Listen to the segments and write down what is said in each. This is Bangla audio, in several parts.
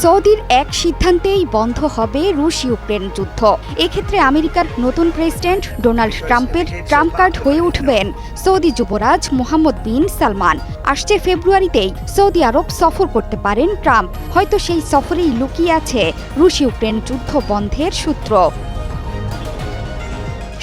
সৌদির এক সিদ্ধান্তেই বন্ধ হবে রুশ ইউক্রেন যুদ্ধ। এক্ষেত্রে আমেরিকার নতুন প্রেসিডেন্ট ডোনাল্ড ট্রাম্পের ট্রাম্প কার্ড হয়ে উঠবেন সৌদি যুবরাজ মোহাম্মদ বিন সালমান। আসছে ফেব্রুয়ারিতেই সৌদি আরব সফর করতে পারেন ট্রাম্প। হয়তো সেই সফরেই লুকিয়ে আছে রুশ ইউক্রেন যুদ্ধ বন্ধের সূত্র।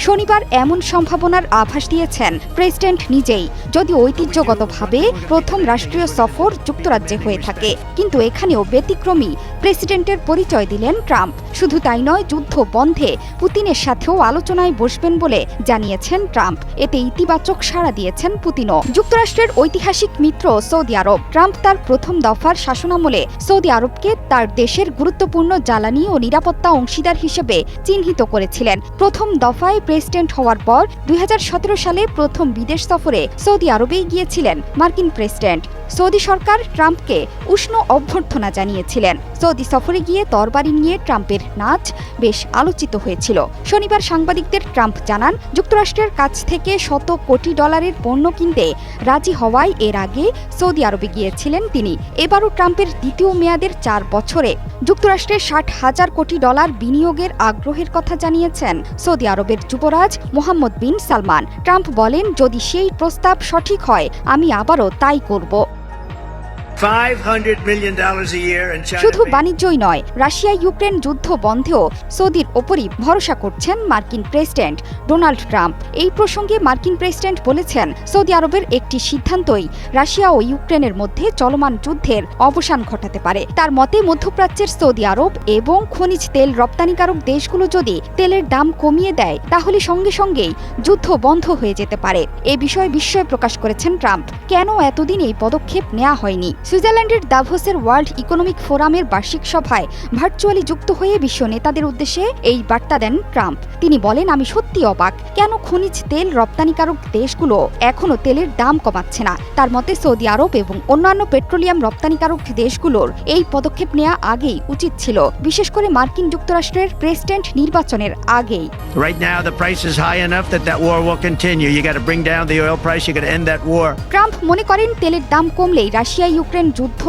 শনিবার এমন সম্ভাবনার আভাস দিয়েছেন প্রেসিডেন্ট নিজেই। যদি ঐতিহ্যগতভাবে প্রথম রাষ্ট্রীয় সফর যুক্তরাজ্যে হয়ে থাকে, কিন্তু এখানেও ব্যতিক্রমী প্রেসিডেন্টের পরিচয় দিলেন ট্রাম্প। শুধু তাই নয়, যুদ্ধ বন্ধে পুতিনের সাথেও আলোচনায় বসবেন বলে জানিয়েছেন ট্রাম্প। এতে ইতিবাচক সাড়া দিয়েছেন পুতিনও। যুক্তরাষ্ট্রের ঐতিহাসিক মিত্র সৌদি আরব। ট্রাম্প তার প্রথম দফার শাসনামলে সৌদি আরবকে তার দেশের গুরুত্বপূর্ণ জ্বালানি ও নিরাপত্তা অংশীদার হিসেবে চিহ্নিত করেছিলেন। প্রথম দফায় প্রেসিডেন্ট হওয়ার পর 2017 সালে প্রথম বিদেশ সফরে সৌদি আরবেই গিয়েছিলেন মার্কিন প্রেসিডেন্ট। সৌদি সরকার ট্রাম্পকে উষ্ণ অভ্যর্থনা জানিয়েছিলেন। সৌদি সফরে গিয়ে তরবারি নিয়ে ট্রাম্পের নাচ বেশ আলোচিত হয়েছিল। শনিবার সাংবাদিকদের ট্রাম্প জানান, যুক্তরাষ্ট্রের কাছ থেকে শত কোটি ডলারের পণ্য কিনতে রাজি হওয়ায় এর আগে সৌদি আরবে গিয়েছিলেন তিনি। এবারও ট্রাম্পের দ্বিতীয় মেয়াদের 4 বছরে যুক্তরাষ্ট্রের 60,000 কোটি ডলার বিনিয়োগের আগ্রহের কথা জানিয়েছেন সৌদি আরবের যুবরাজ মোহাম্মদ বিন সালমান। ট্রাম্প বলেন, যদি সেই প্রস্তাব সঠিক হয়, আমি আবারও তাই করব। শুধু বাণিজ্যই নয়, রাশিয়া ইউক্রেন যুদ্ধ বন্ধেও সৌদির ওপরই ভরসা করছেন মার্কিন প্রেসিডেন্ট ডোনাল্ড ট্রাম্প। এই প্রসঙ্গে মার্কিন প্রেসিডেন্ট বলেছেন, সৌদি আরবের একটি সিদ্ধান্তই রাশিয়া ও ইউক্রেনের মধ্যে চলমান যুদ্ধের অবসান ঘটাতে পারে। তার মতে, মধ্যপ্রাচ্যের সৌদি আরব এবং খনিজ তেল রপ্তানিকারক দেশগুলো যদি তেলের দাম কমিয়ে দেয়, তাহলে সঙ্গে সঙ্গেই যুদ্ধ বন্ধ হয়ে যেতে পারে। এ বিষয়ে বিস্ময় প্রকাশ করেছেন ট্রাম্প। কেন এতদিন এই পদক্ষেপ নেওয়া হয়নি? সুইজারল্যান্ডের দাভোসের ওয়ার্ল্ড ইকোনমিক ফোরামের বার্ষিক সভায় ভার্চুয়ালি যুক্ত হয়ে বিশ্ব নেতাদের উদ্দেশ্যে এই বার্তা দেন ট্রাম্প। তিনি বলেন, আমি সত্যি অবাক, কেন খনিজ তেল রপ্তানিকারক দেশগুলো এখনও তেলের দাম কমাচ্ছে না। তার মতে, সৌদি আরব এবং অন্যান্য পেট্রোলিয়াম রপ্তানিকারক দেশগুলোর এই পদক্ষেপ নেওয়া আগেই উচিত ছিল, বিশেষ করে মার্কিন যুক্তরাষ্ট্রের প্রেসিডেন্ট নির্বাচনের আগেই। ট্রাম্প মনে করেন, তেলের দাম কমলেই রাশিয়া ইউক্রেন যুদ্ধ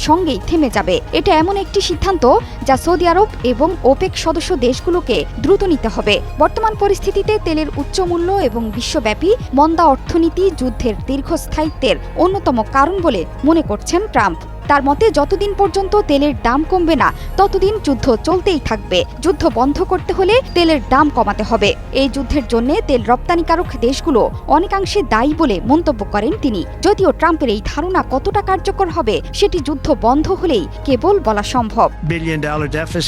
সঙ্গেই থেমে যাবে। এটা এমন একটি সিদ্ধান্ত যা সৌদি আরব এবং ওপেক সদস্য দেশগুলোকে দ্রুত নিতে হবে। বর্তমান পরিস্থিতিতে তেলের উচ্চ মূল্য এবং বিশ্বব্যাপী মন্দা অর্থনীতি যুদ্ধের দীর্ঘস্থায়িত্বের অন্যতম কারণ বলে মনে করছেন ট্রাম্প। তার মতে, যতদিন পর্যন্ত তেলের দাম কমবে না, ততদিন যুদ্ধ চলতেই থাকবে। যুদ্ধ বন্ধ করতে হলে তেলের দাম কমাতে হবে। এই যুদ্ধের জন্য তেল রপ্তানিকারক দেশগুলো অনেকাংশে দায়ী বলে মন্তব্য করেন তিনি। যদিও ট্রাম্পের এই ধারণা কতটা কার্যকর হবে, সেটি যুদ্ধ বন্ধ হলেই কেবল বলা সম্ভব।